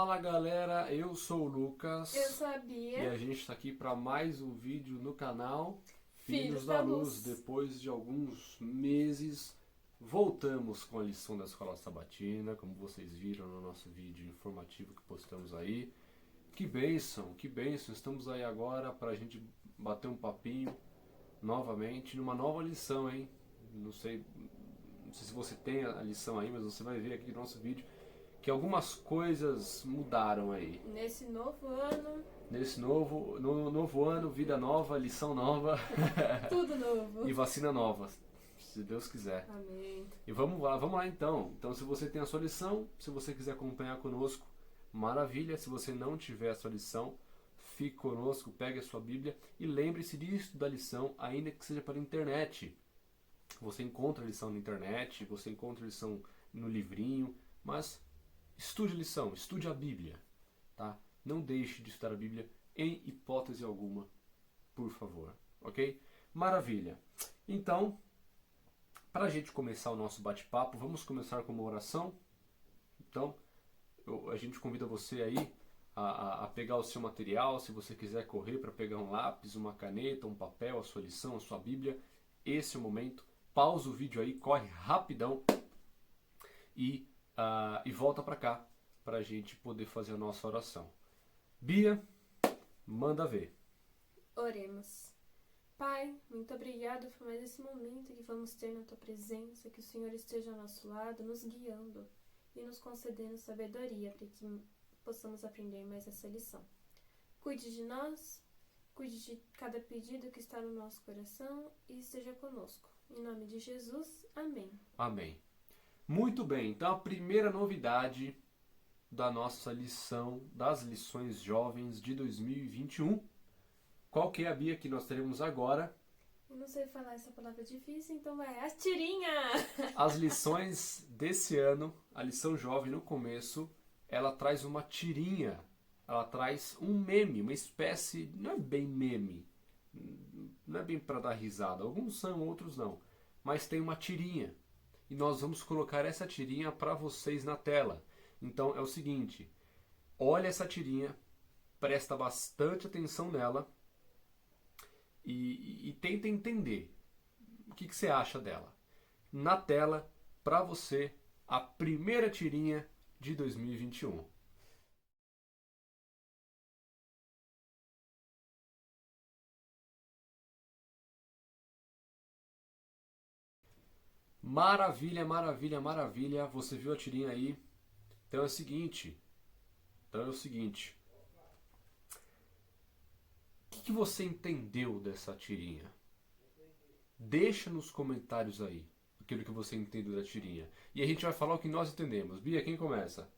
Fala galera, eu sou o Lucas Eu sou a e Bia. a gente está aqui para mais um vídeo no canal Filhos da Luz. Depois de alguns meses, voltamos com a lição da Escola Sabatina, como vocês viram no nosso vídeo informativo que postamos aí. Que bênção, estamos aí agora para a gente bater um papinho novamente numa nova lição, hein? Não sei se você tem a lição aí, mas você vai ver aqui no nosso vídeo que algumas coisas mudaram aí. Nesse novo ano, Nesse novo ano, vida nova, lição nova tudo novo. e vacina nova, se Deus quiser. Amém. E vamos lá então. Então, se você tem a sua lição, se você quiser acompanhar conosco, maravilha. Se você não tiver a sua lição, fique conosco, pegue a sua Bíblia e lembre-se de estudar a lição, ainda que seja pela internet. Você encontra a lição na internet, você encontra a lição no livrinho, mas estude a lição, estude a Bíblia, tá? Não deixe de estudar a Bíblia em hipótese alguma, por favor, ok? Maravilha. Então, para a gente começar o nosso bate-papo, vamos começar com uma oração. Então, a gente convida você aí a pegar o seu material, se você quiser correr para pegar um lápis, uma caneta, um papel, a sua lição, a sua Bíblia. Esse é o momento. Pausa o vídeo aí, corre rapidão e volta para cá para a gente poder fazer a nossa oração. Bia, manda ver. Oremos. Pai, muito obrigado por mais esse momento que vamos ter na Tua presença, que o Senhor esteja ao nosso lado, nos guiando e nos concedendo sabedoria para que possamos aprender mais essa lição. Cuide de nós, cuide de cada pedido que está no nosso coração e esteja conosco. Em nome de Jesus, amém. Amém. Muito bem, então a primeira novidade da nossa lição, das lições jovens de 2021. Qual que é a Bia que nós teremos agora? Eu não sei falar essa palavra difícil, então vai, as tirinha! As lições desse ano, a lição jovem no começo, ela traz uma tirinha, ela traz um meme, uma espécie, não é bem meme, não é bem para dar risada, alguns são, outros não, mas tem uma tirinha. E nós vamos colocar essa tirinha para vocês na tela. Então é o seguinte, olha essa tirinha, presta bastante atenção nela e tenta entender o que você acha dela. Na tela, para você, a primeira tirinha de 2021. Maravilha, maravilha, maravilha. Você viu a tirinha aí? Então é o seguinte. O que você entendeu dessa tirinha? Deixa nos comentários aí aquilo que você entendeu da tirinha. E a gente vai falar o que nós entendemos. Bia, quem começa?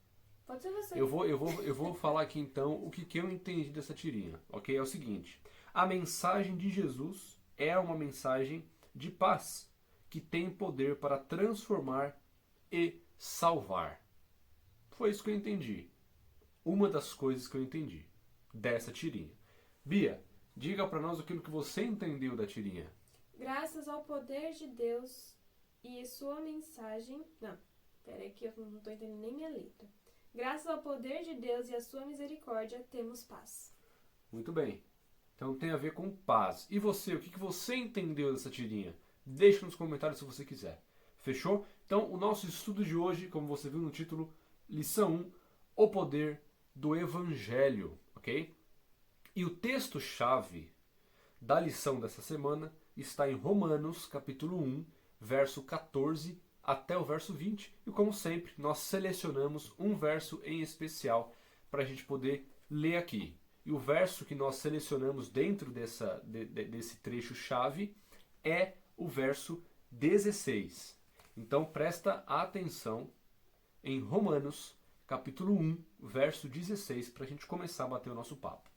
Pode ser você. Eu vou falar aqui então o que eu entendi dessa tirinha, ok? É o seguinte: a mensagem de Jesus é uma mensagem de paz que tem poder para transformar e salvar. Foi isso que eu entendi. Uma das coisas que eu entendi dessa tirinha. Bia, diga para nós aquilo que você entendeu da tirinha. Graças ao poder de Deus e sua mensagem... Não, peraí que eu não estou entendendo nem minha letra. Graças ao poder de Deus e a sua misericórdia, temos paz. Muito bem. Então tem a ver com paz. E você, o que você entendeu dessa tirinha? Deixe nos comentários se você quiser. Fechou? Então o nosso estudo de hoje, como você viu no título, lição 1, o poder do Evangelho, ok? E o texto-chave da lição dessa semana está em Romanos, capítulo 1, verso 14 até o verso 20. E como sempre, nós selecionamos um verso em especial para a gente poder ler aqui. E o verso que nós selecionamos dentro desse trecho-chave é o verso 16. Então presta atenção em Romanos, capítulo 1, verso 16, para a gente começar a bater o nosso papo.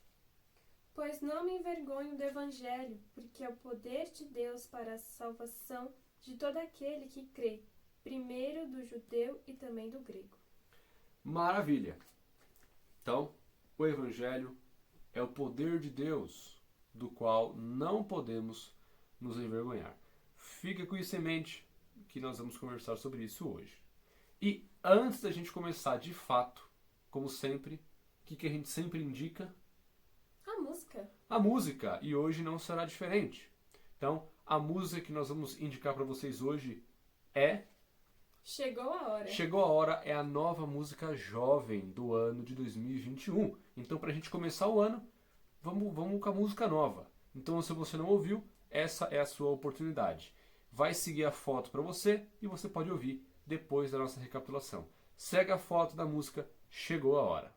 Pois não me envergonho do Evangelho, porque é o poder de Deus para a salvação de todo aquele que crê, primeiro do judeu e também do grego. Maravilha! Então, o Evangelho é o poder de Deus, do qual não podemos nos envergonhar. Fica com isso em mente, que nós vamos conversar sobre isso hoje. E antes da gente começar de fato como sempre, o que a gente sempre indica? A música. A música, e hoje não será diferente. Então, a música que nós vamos indicar para vocês hoje é... Chegou a hora. Chegou a hora, é a nova música jovem do ano de 2021. Então, para a gente começar o ano, vamos com a música nova. Então, se você não ouviu, essa é a sua oportunidade. Vai seguir a foto para você e você pode ouvir depois da nossa recapitulação. Segue a foto da música Chegou a Hora.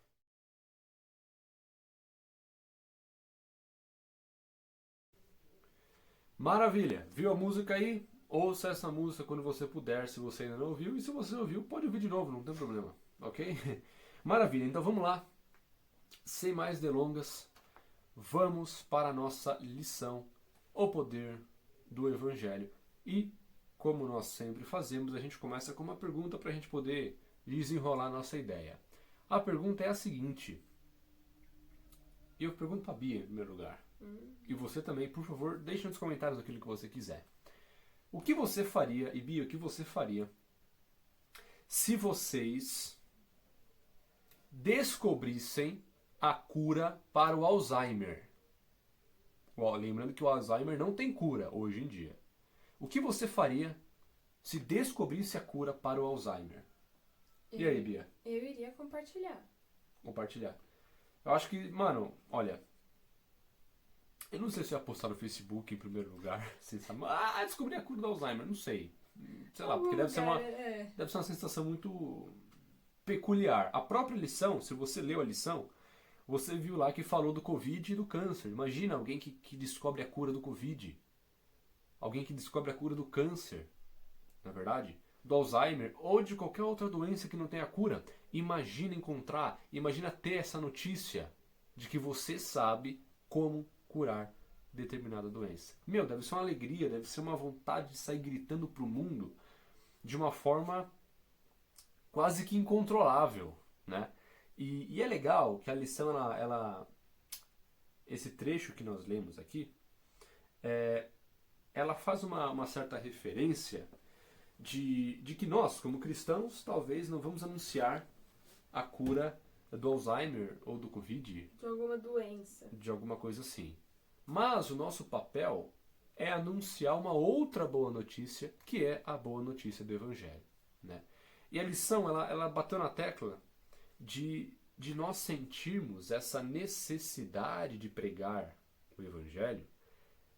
Maravilha! Viu a música aí? Ouça essa música quando você puder, se você ainda não ouviu. E se você ouviu, pode ouvir de novo, não tem problema. Ok? Maravilha, então vamos lá. Sem mais delongas, vamos para a nossa lição, o poder do Evangelho. E, como nós sempre fazemos, a gente começa com uma pergunta para a gente poder desenrolar a nossa ideia. A pergunta é a seguinte. E eu pergunto para a Bia, em primeiro lugar. E você também, por favor, deixe nos comentários aquilo que você quiser. O que você faria, e Bia, o que você faria se vocês descobrissem a cura para o Alzheimer? Lembrando que o Alzheimer não tem cura hoje em dia. O que você faria se descobrisse a cura para o Alzheimer? E aí, Bia? Eu iria compartilhar. Compartilhar. Eu acho que, mano, olha... Eu não sei se eu ia postar no Facebook em primeiro lugar. Assim, sabe? Descobri a cura do Alzheimer. Não sei. Sei lá, porque deve ser uma sensação muito peculiar. A própria lição, se você leu a lição, você viu lá que falou do Covid e do câncer. Imagina alguém que descobre a cura do Covid. Alguém que descobre a cura do câncer. Na verdade? Do Alzheimer ou de qualquer outra doença que não tenha cura. Imagina ter essa notícia de que você sabe como curar determinada doença. Deve ser uma alegria, deve ser uma vontade de sair gritando pro mundo de uma forma quase que incontrolável, né? E é legal que a lição, esse trecho que nós lemos aqui, ela faz uma certa referência de que nós, como cristãos, talvez não vamos anunciar a cura do Alzheimer ou do Covid. De alguma doença. De alguma coisa assim. Mas o nosso papel é anunciar uma outra boa notícia, que é a boa notícia do Evangelho, né? E a lição, ela bateu na tecla de nós sentirmos essa necessidade de pregar o Evangelho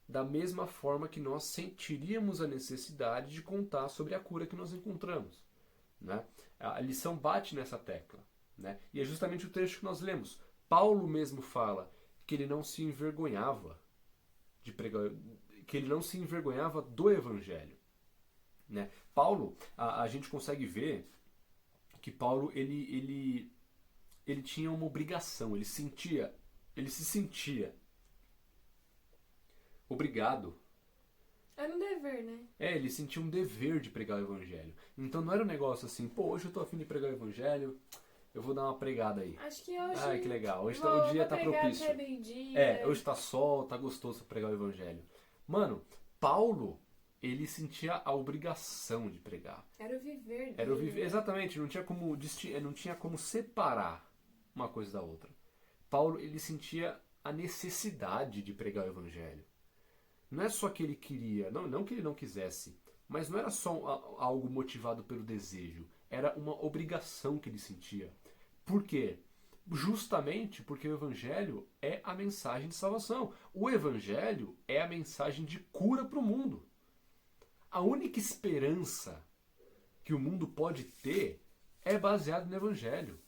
da mesma forma que nós sentiríamos a necessidade de contar sobre a cura que nós encontramos, né? A lição bate nessa tecla, né? E é justamente o trecho que nós lemos. Paulo mesmo fala que ele não se envergonhava de pregar, que ele não se envergonhava do Evangelho, né? Paulo, a gente consegue ver que Paulo ele tinha uma obrigação, ele se sentia obrigado. Era um dever, né? Ele sentia um dever de pregar o Evangelho. Então não era um negócio assim, hoje eu tô afim de pregar o Evangelho, eu vou dar uma pregada aí. Acho que hoje... Ai, que legal. Hoje o dia tá propício. Hoje tá sol, tá gostoso pra pregar o Evangelho. Mano, Paulo, ele sentia a obrigação de pregar. Era o viver dele. Era o viver, exatamente. Não tinha como separar uma coisa da outra. Paulo, ele sentia a necessidade de pregar o Evangelho. Não é só que ele queria, não que ele não quisesse, mas não era só algo motivado pelo desejo. Era uma obrigação que ele sentia. Por quê? Justamente porque o Evangelho é a mensagem de salvação. O Evangelho é a mensagem de cura para o mundo. A única esperança que o mundo pode ter é baseada no Evangelho.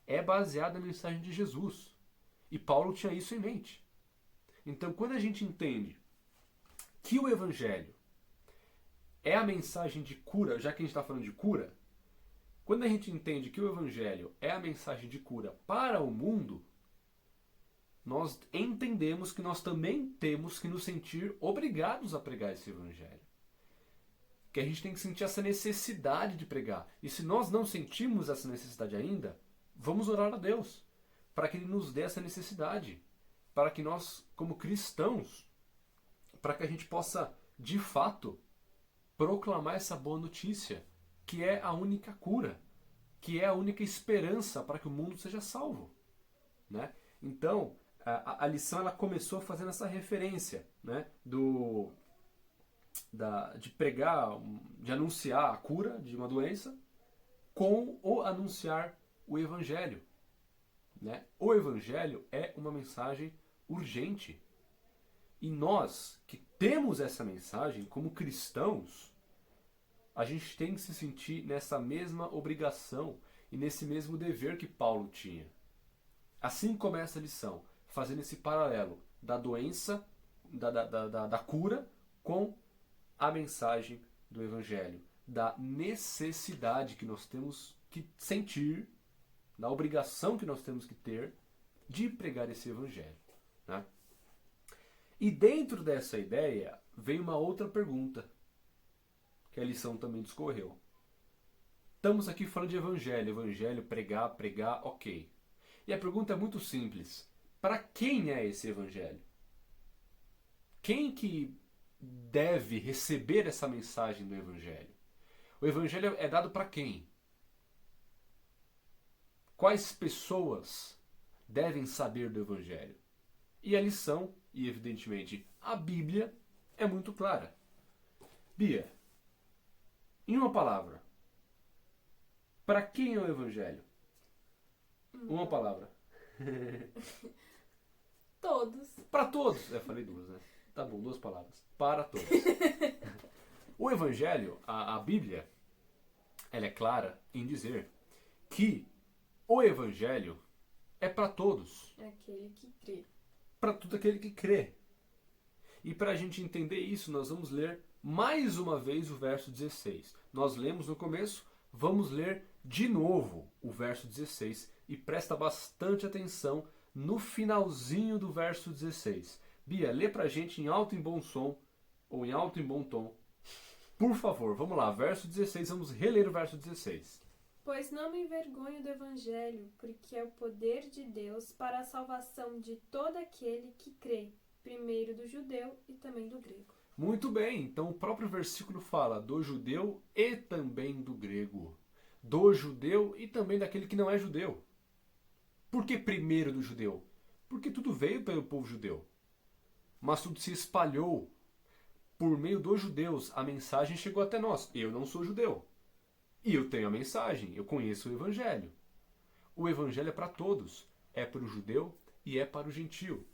É baseada na mensagem de Jesus. E Paulo tinha isso em mente. Então, quando a gente entende que o Evangelho é a mensagem de cura, já que a gente está falando de cura, quando a gente entende que o Evangelho é a mensagem de cura para o mundo, nós entendemos que nós também temos que nos sentir obrigados a pregar esse Evangelho. Que a gente tem que sentir essa necessidade de pregar. E se nós não sentimos essa necessidade ainda, vamos orar a Deus para que Ele nos dê essa necessidade. Para que nós, como cristãos, para que a gente possa, de fato, proclamar essa boa notícia, que é a única cura, que é a única esperança para que o mundo seja salvo, né? Então, a lição ela começou fazendo essa referência, né, de pregar, de anunciar a cura de uma doença com o anunciar o Evangelho, né? O Evangelho é uma mensagem urgente. E nós que temos essa mensagem como cristãos, a gente tem que se sentir nessa mesma obrigação e nesse mesmo dever que Paulo tinha. Assim começa a lição, fazendo esse paralelo da doença, da cura, com a mensagem do Evangelho. Da necessidade que nós temos que sentir, da obrigação que nós temos que ter de pregar esse Evangelho, né? E dentro dessa ideia vem uma outra pergunta, que a lição também discorreu. Estamos aqui falando de Evangelho, pregar, ok. E a pergunta é muito simples. Para quem é esse Evangelho? Quem que deve receber essa mensagem do Evangelho? O Evangelho é dado para quem? Quais pessoas devem saber do Evangelho? E a lição, e evidentemente a Bíblia, é muito clara. Bia, em uma palavra, para quem é o Evangelho? Uma palavra. Todos. Para todos. Eu falei duas, né? Tá bom, duas palavras. Para todos. O Evangelho, a Bíblia, ela é clara em dizer que o Evangelho é para todos. É aquele que crê. Para todo aquele que crê. E para a gente entender isso, nós vamos ler mais uma vez o verso 16. Nós lemos no começo, vamos ler de novo o verso 16 e presta bastante atenção no finalzinho do verso 16. Bia, lê pra gente em alto e bom som, ou em alto e bom tom. Por favor, vamos lá, verso 16, vamos reler o verso 16. Pois não me envergonho do Evangelho, porque é o poder de Deus para a salvação de todo aquele que crê, primeiro do judeu e também do grego. Muito bem, então o próprio versículo fala do judeu e também do grego. Do judeu e também daquele que não é judeu. Por que primeiro do judeu? Porque tudo veio pelo povo judeu. Mas tudo se espalhou. Por meio dos judeus, a mensagem chegou até nós. Eu não sou judeu. E eu tenho a mensagem, eu conheço o Evangelho. O Evangelho é para todos. É para o judeu e é para o gentio.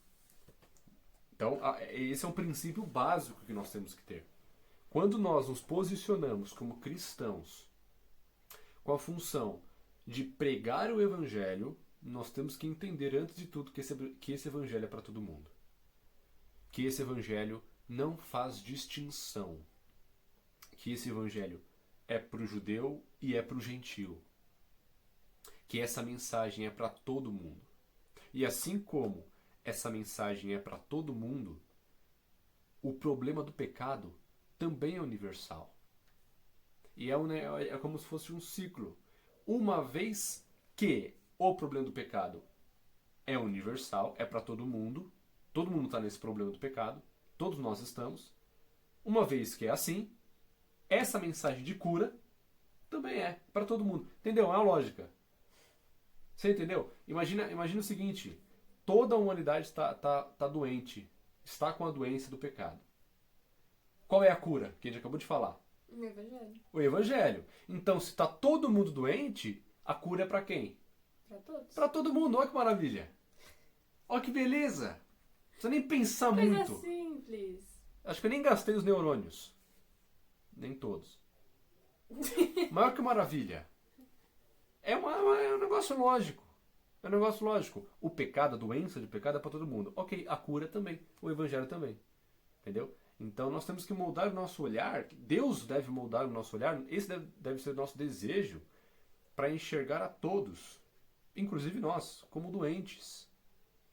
Então, esse é um princípio básico que nós temos que ter. Quando nós nos posicionamos como cristãos com a função de pregar o Evangelho, nós temos que entender, antes de tudo, que esse Evangelho é para todo mundo. Que esse Evangelho não faz distinção. Que esse Evangelho é para o judeu e é para o gentio. Que essa mensagem é para todo mundo. E assim como essa mensagem é para todo mundo, o problema do pecado também é universal. E é como se fosse um ciclo. Uma vez que o problema do pecado é universal, é para todo mundo está nesse problema do pecado, todos nós estamos. Uma vez que é assim, essa mensagem de cura também é para todo mundo. Entendeu? É uma lógica. Você entendeu? Imagina o seguinte: toda a humanidade está doente, está com a doença do pecado. Qual é a cura? Que a gente acabou de falar. O Evangelho. O Evangelho. Então, se está todo mundo doente, a cura é para quem? Para todos. Para todo mundo. Olha que maravilha. Olha que beleza. Não precisa nem pensar Coisa muito. simples. Acho que eu nem gastei os neurônios. Nem todos. Mas olha que maravilha. É um negócio lógico. É um negócio lógico. O pecado, a doença de pecado é para todo mundo. Ok, a cura também. O Evangelho também. Entendeu? Então nós temos que moldar o nosso olhar. Deus deve moldar o nosso olhar. Esse deve ser o nosso desejo para enxergar a todos, inclusive nós, como doentes,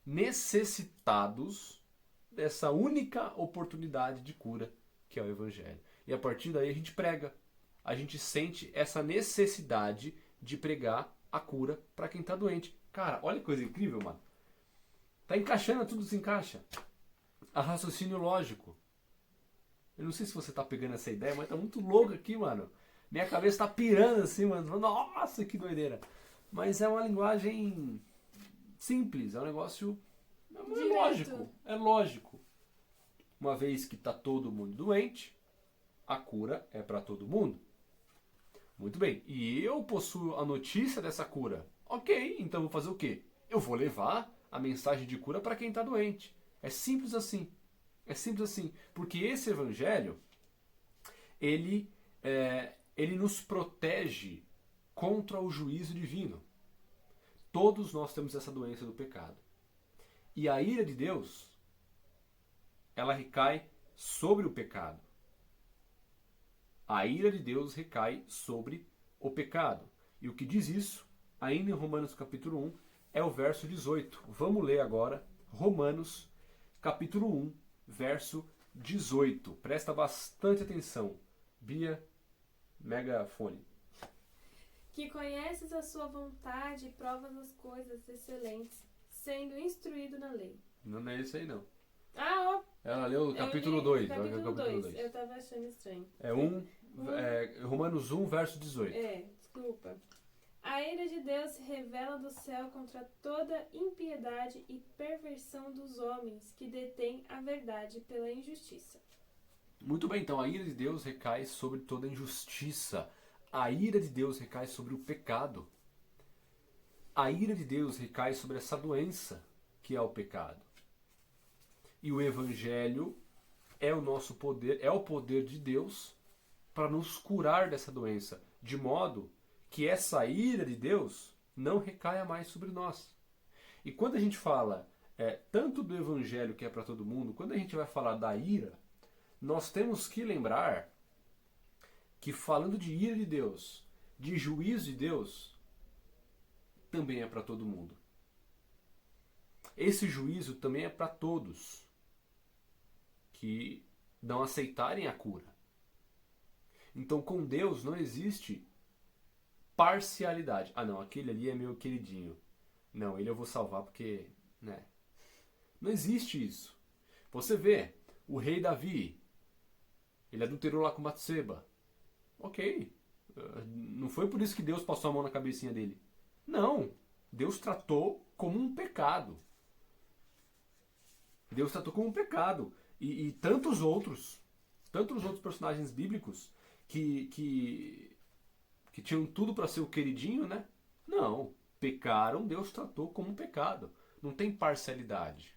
necessitados dessa única oportunidade de cura que é o Evangelho. E a partir daí a gente prega. A gente sente essa necessidade de pregar a cura para quem está doente. Cara, olha que coisa incrível, mano. Tá encaixando, tudo se encaixa. A raciocínio lógico. Eu não sei se você tá pegando essa ideia, mas tá muito louco aqui, mano. Minha cabeça está pirando assim, mano. Nossa, que doideira. Mas é uma linguagem simples, é um negócio lógico. É lógico. Uma vez que está todo mundo doente, a cura é para todo mundo. Muito bem. E eu possuo a notícia dessa cura. Ok, então vou fazer o quê? Eu vou levar a mensagem de cura para quem está doente. É simples assim. É simples assim. Porque esse evangelho, ele nos protege contra o juízo divino. Todos nós temos essa doença do pecado. E a ira de Deus, ela recai sobre o pecado. A ira de Deus recai sobre o pecado. E o que diz isso, ainda em Romanos capítulo 1, é o verso 18. Vamos ler agora Romanos capítulo 1, verso 18. Presta bastante atenção. Bia, megafone. Que conheces a sua vontade e provas as coisas excelentes, sendo instruído na lei. Não é isso aí, não. Ah, ó. Ela leu o capítulo 2. Capítulo 2. Eu tava achando estranho. Romanos 1, verso 18. Desculpa. A ira de Deus se revela do céu contra toda impiedade e perversão dos homens que detêm a verdade pela injustiça. Muito bem, então a ira de Deus recai sobre toda injustiça. A ira de Deus recai sobre o pecado. A ira de Deus recai sobre essa doença que é o pecado. E o Evangelho é o nosso poder, é o poder de Deus para nos curar dessa doença, de modo que essa ira de Deus não recaia mais sobre nós. E quando a gente fala tanto do Evangelho que é para todo mundo, quando a gente vai falar da ira, nós temos que lembrar que falando de ira de Deus, de juízo de Deus, também é para todo mundo. Esse juízo também é para todos que não aceitarem a cura. Então com Deus não existe parcialidade. Ah não, aquele ali é meu queridinho. Não, ele eu vou salvar porque... né? Não existe isso. Você vê, o rei Davi, ele adulterou lá com Batseba. Ok. Não foi por isso que Deus passou a mão na cabecinha dele. Não. Deus tratou como um pecado. Deus tratou como um pecado. E tantos outros personagens bíblicos que tinham tudo para ser o queridinho, né? Não. Pecaram, Deus tratou como um pecado. Não tem parcialidade.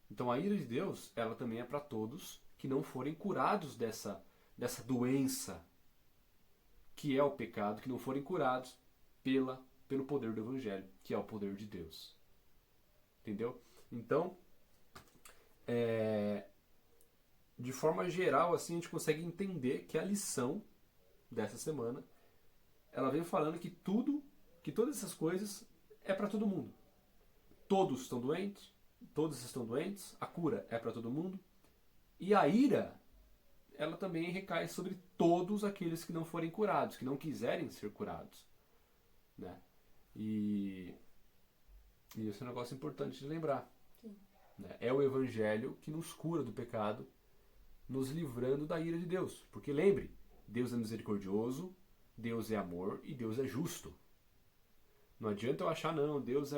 Então a ira de Deus, ela também é para todos que não forem curados dessa doença que é o pecado, que não forem curados pelo poder do Evangelho, que é o poder de Deus. Entendeu? Então, de forma geral, assim, a gente consegue entender que a lição dessa semana, ela vem falando que todas essas coisas é para todo mundo. Todos estão doentes, todos estão doentes, a cura é para todo mundo, e a ira, ela também recai sobre todos aqueles que não forem curados, que não quiserem ser curados. Né? E isso é um negócio importante de lembrar. Né? É o Evangelho que nos cura do pecado, nos livrando da ira de Deus. Porque lembre, Deus é misericordioso, Deus é amor e Deus é justo. Não adianta eu achar, não, Deus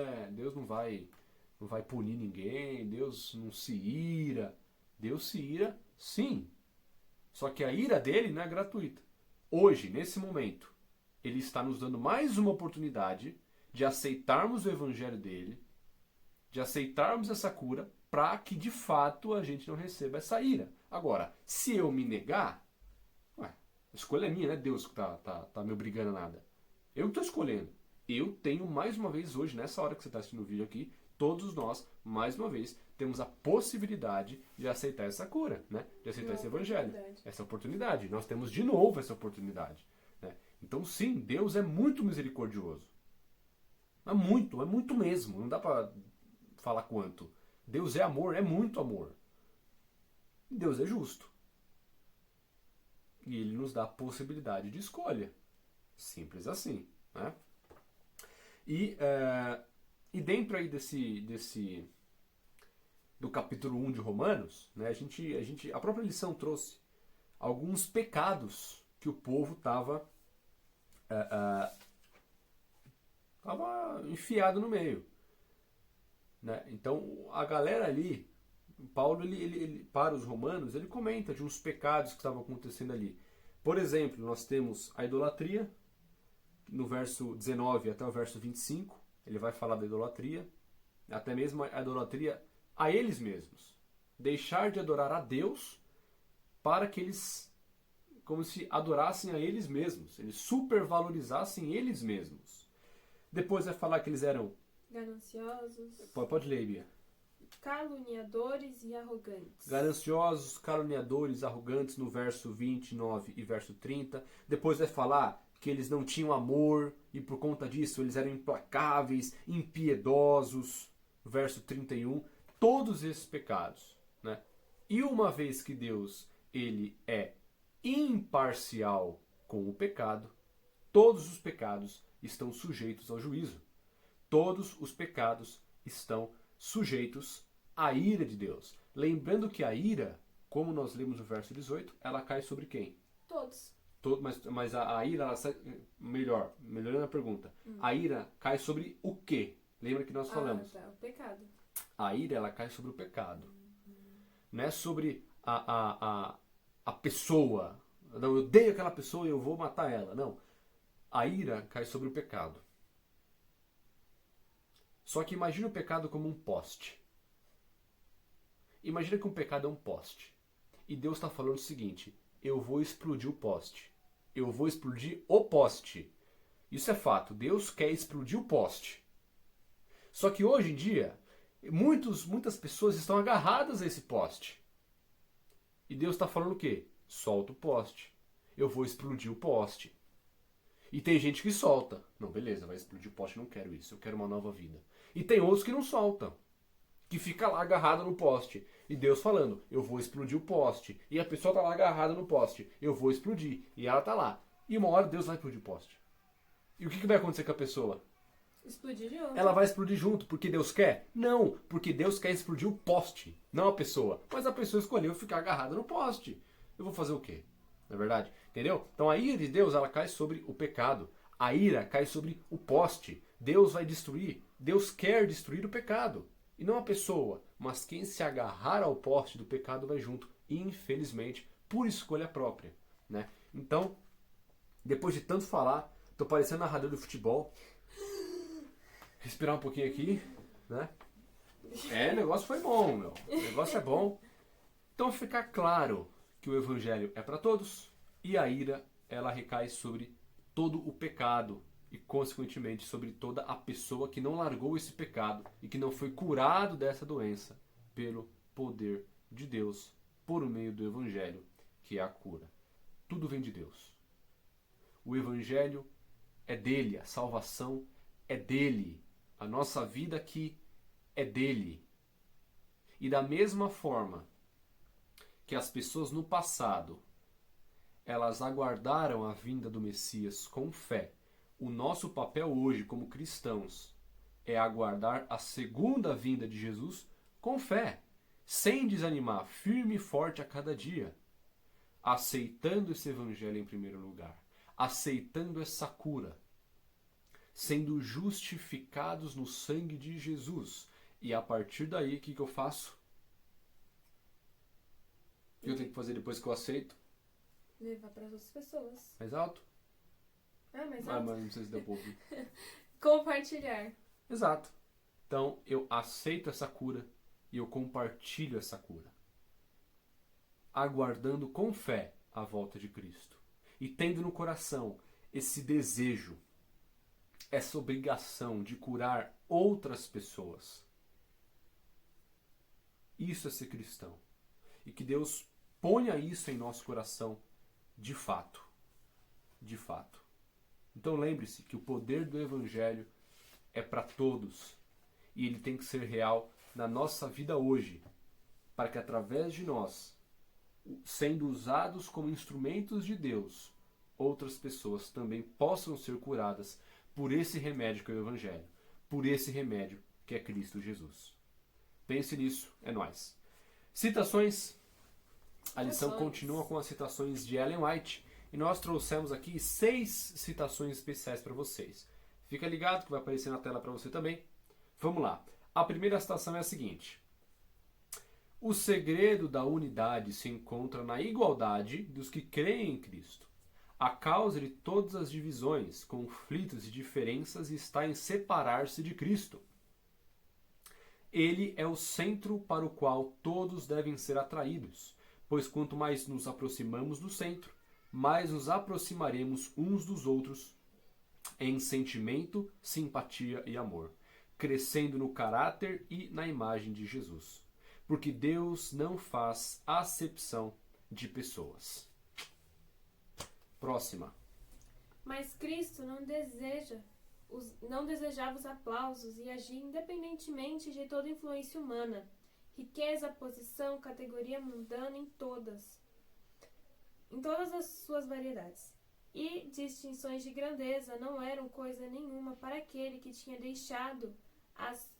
não vai punir ninguém, Deus não se ira. Deus se ira, sim. Só que a ira dele não é gratuita. Hoje, nesse momento, ele está nos dando mais uma oportunidade de aceitarmos o Evangelho dele, de aceitarmos essa cura, para que de fato a gente não receba essa ira. Agora, se eu me negar, a escolha é minha, não é Deus que tá me obrigando a nada. Eu estou escolhendo. Eu tenho mais uma vez hoje, nessa hora que você está assistindo o vídeo aqui, todos nós, mais uma vez, temos a possibilidade de aceitar essa cura, né? De aceitar esse Evangelho. Essa oportunidade. Nós temos de novo essa oportunidade. Né? Então sim, Deus é muito misericordioso. É muito mesmo. Não dá para falar quanto. Deus é amor, é muito amor. Deus é justo. E Ele nos dá a possibilidade de escolha. Simples assim. Né? E dentro aí do capítulo 1 de Romanos, né, a própria lição trouxe alguns pecados que o povo estava enfiado no meio, né? Então a galera ali, Paulo, ele, para os romanos, ele comenta de uns pecados que estavam acontecendo ali. Por exemplo, nós temos a idolatria, no verso 19 até o verso 25, ele vai falar da idolatria, até mesmo a idolatria a eles mesmos. Deixar de adorar a Deus para que eles, como se adorassem a eles mesmos, eles supervalorizassem eles mesmos. Depois vai falar que eles eram gananciosos. Pode ler, Bia. Caluniadores e arrogantes. Gananciosos, caluniadores, arrogantes no verso 29 e verso 30. Depois vai falar que eles não tinham amor e por conta disso eles eram implacáveis, impiedosos. Verso 31. Todos esses pecados, né? E uma vez que Deus ele é imparcial com o pecado, todos os pecados estão sujeitos ao juízo. Todos os pecados estão sujeitos à ira de Deus. Lembrando que a ira, como nós lemos no verso 18, ela cai sobre quem? Todos. Mas a ira, ela sai, melhorando a pergunta, a ira cai sobre o quê? Lembra que nós falamos? Tá, o pecado. A ira, ela cai sobre o pecado. Não é sobre a pessoa. Não, eu odeio aquela pessoa e eu vou matar ela. Não. A ira cai sobre o pecado. Só que imagina o pecado como um poste. Imagina que um pecado é um poste. E Deus está falando o seguinte: eu vou explodir o poste. Eu vou explodir o poste. Isso é fato. Deus quer explodir o poste. Só que hoje em dia, muitas pessoas estão agarradas a esse poste. E Deus está falando o quê? Solta o poste. Eu vou explodir o poste. E tem gente que solta. Não, beleza, vai explodir o poste, não quero isso. Eu quero uma nova vida. E tem outros que não soltam. Que fica lá agarrada no poste. E Deus falando, eu vou explodir o poste. E a pessoa está lá agarrada no poste. Eu vou explodir. E ela está lá. E uma hora Deus vai explodir o poste. E o que vai acontecer com a pessoa? Explodir junto. Ela vai explodir junto porque Deus quer? Não, porque Deus quer explodir o poste, não a pessoa. Mas a pessoa escolheu ficar agarrada no poste. Eu vou fazer o quê? Não é verdade? Entendeu? Então a ira de Deus, ela cai sobre o pecado. A ira cai sobre o poste. Deus vai destruir. Deus quer destruir o pecado. E não a pessoa. Mas quem se agarrar ao poste do pecado vai junto. Infelizmente, por escolha própria, né? Então, depois de tanto falar, tô parecendo narrador de futebol. Respirar um pouquinho aqui, né? O negócio foi bom, meu. O negócio é bom. Então fica claro que o evangelho é para todos e a ira, ela recai sobre todo o pecado e, consequentemente, sobre toda a pessoa que não largou esse pecado e que não foi curado dessa doença pelo poder de Deus por meio do evangelho, que é a cura. Tudo vem de Deus. O evangelho é dele, a salvação é dele. A nossa vida aqui é dele. E da mesma forma que as pessoas no passado, elas aguardaram a vinda do Messias com fé, o nosso papel hoje como cristãos é aguardar a segunda vinda de Jesus com fé, sem desanimar, firme e forte a cada dia, aceitando esse evangelho em primeiro lugar, aceitando essa cura, sendo justificados no sangue de Jesus. E a partir daí, o que eu faço? O que eu tenho que fazer depois que eu aceito? Levar para as outras pessoas. Mais alto? Mais alto? Mas não sei se deu pouco. Compartilhar. Exato. Então, eu aceito essa cura e eu compartilho essa cura. Aguardando com fé a volta de Cristo. E tendo no coração esse desejo, essa obrigação de curar outras pessoas. Isso é ser cristão. E que Deus ponha isso em nosso coração de fato. De fato. Então lembre-se que o poder do Evangelho é para todos. E ele tem que ser real na nossa vida hoje. Para que através de nós, sendo usados como instrumentos de Deus, outras pessoas também possam ser curadas por esse remédio que é o Evangelho, por esse remédio que é Cristo Jesus. Pense nisso, é nóis. Citações. A lição continua com as citações de Ellen White e nós trouxemos aqui 6 citações especiais para vocês. Fica ligado que vai aparecer na tela para você também. Vamos lá. A primeira citação é a seguinte: o segredo da unidade se encontra na igualdade dos que creem em Cristo. A causa de todas as divisões, conflitos e diferenças está em separar-se de Cristo. Ele é o centro para o qual todos devem ser atraídos, pois quanto mais nos aproximamos do centro, mais nos aproximaremos uns dos outros em sentimento, simpatia e amor, crescendo no caráter e na imagem de Jesus. Porque Deus não faz acepção de pessoas. Próxima. Mas Cristo não desejava os aplausos e agia independentemente de toda influência humana, riqueza, posição, categoria mundana em todas as suas variedades. E distinções de grandeza não eram coisa nenhuma para aquele que tinha deixado as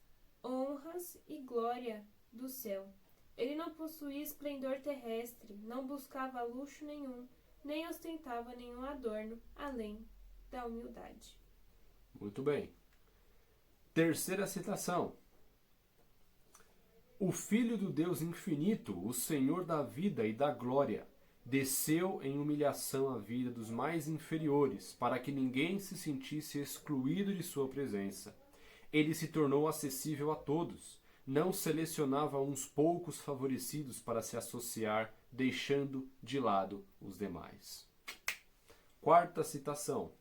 honras e glória do céu. Ele não possuía esplendor terrestre, não buscava luxo nenhum, nem ostentava nenhum adorno, além da humildade. Muito bem. Terceira citação. O Filho do Deus infinito, o Senhor da vida e da glória, desceu em humilhação à vida dos mais inferiores, para que ninguém se sentisse excluído de sua presença. Ele se tornou acessível a todos, não selecionava uns poucos favorecidos para se associar, deixando de lado os demais. Quarta citação.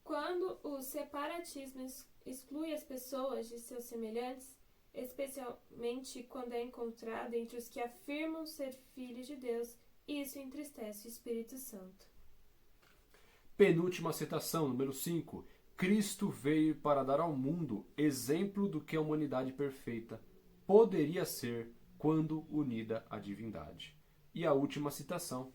Quando o separatismo exclui as pessoas de seus semelhantes, especialmente quando é encontrado entre os que afirmam ser filhos de Deus, isso entristece o Espírito Santo. Penúltima citação, número 5. Cristo veio para dar ao mundo exemplo do que a humanidade perfeita poderia ser quando unida à divindade. E a última citação.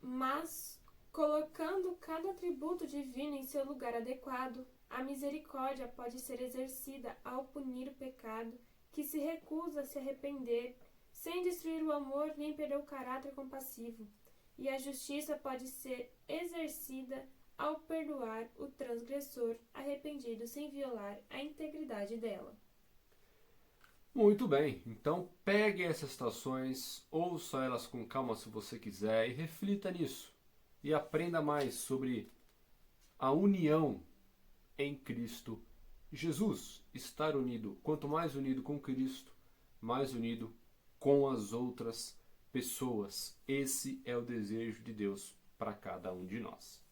Mas, colocando cada atributo divino em seu lugar adequado, a misericórdia pode ser exercida ao punir o pecado que se recusa a se arrepender, sem destruir o amor nem perder o caráter compassivo. E a justiça pode ser exercida ao perdoar o transgressor arrependido sem violar a integridade dela. Muito bem, então pegue essas citações, ouça elas com calma se você quiser e reflita nisso. E aprenda mais sobre a união em Cristo Jesus. Estar unido, quanto mais unido com Cristo, mais unido com as outras pessoas. Esse é o desejo de Deus para cada um de nós.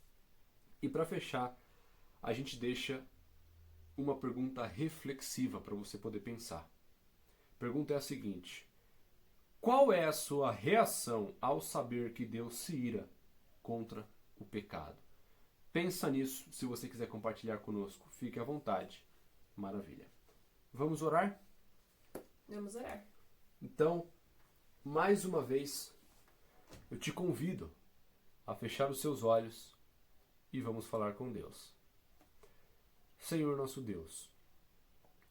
E para fechar, a gente deixa uma pergunta reflexiva para você poder pensar. A pergunta é a seguinte: qual é a sua reação ao saber que Deus se ira contra o pecado? Pensa nisso. Se você quiser compartilhar conosco, fique à vontade. Maravilha. Vamos orar? Vamos orar. Então, mais uma vez, eu te convido a fechar os seus olhos e vamos falar com Deus. Senhor nosso Deus,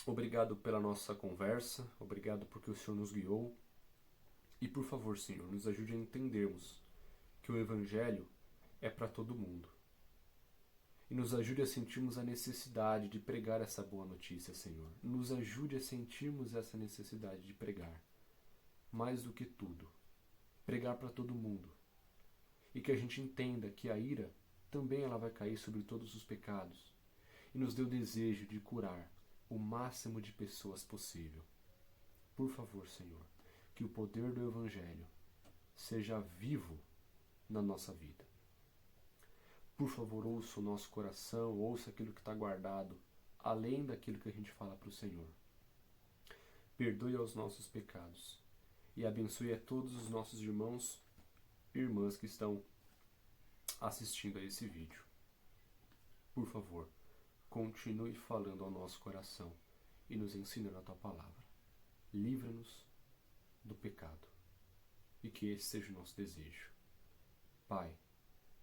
obrigado pela nossa conversa, obrigado porque o Senhor nos guiou. E por favor, Senhor, nos ajude a entendermos que o Evangelho é para todo mundo. E nos ajude a sentirmos a necessidade de pregar essa boa notícia, Senhor. Nos ajude a sentirmos essa necessidade de pregar. Mais do que tudo, pregar para todo mundo. E que a gente entenda que a ira também ela vai cair sobre todos os pecados. E nos dê o desejo de curar o máximo de pessoas possível. Por favor, Senhor, que o poder do Evangelho seja vivo na nossa vida. Por favor, ouça o nosso coração, ouça aquilo que está guardado, além daquilo que a gente fala para o Senhor. Perdoe aos nossos pecados e abençoe a todos os nossos irmãos e irmãs que estão assistindo a esse vídeo. Por favor, continue falando ao nosso coração e nos ensinando a Tua Palavra. Livra-nos do pecado e que esse seja o nosso desejo. Pai,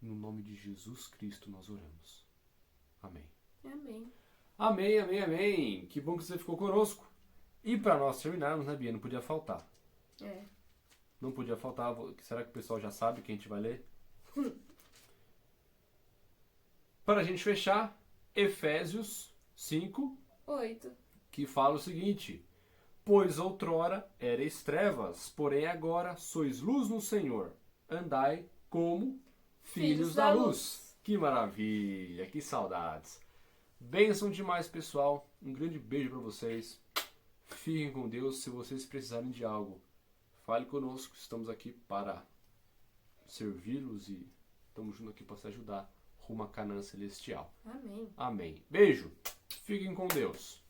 no nome de Jesus Cristo nós oramos. Amém. Amém. Amém, amém, amém. Que bom que você ficou conosco. E para nós terminarmos, né, Bia? Não podia faltar. Não podia faltar. Será que o pessoal já sabe que a gente vai ler? Para a gente fechar, Efésios 5, 8. que fala o seguinte: pois outrora erais trevas, porém agora sois luz no Senhor. Andai como filhos da luz. Que maravilha, que saudades. Bênção demais, pessoal. Um grande beijo para vocês. Fiquem com Deus. Se vocês precisarem de algo, fale conosco. Estamos aqui para servi-los e estamos juntos aqui para se ajudar rumo à Canaã celestial. Amém. Amém. Beijo. Fiquem com Deus.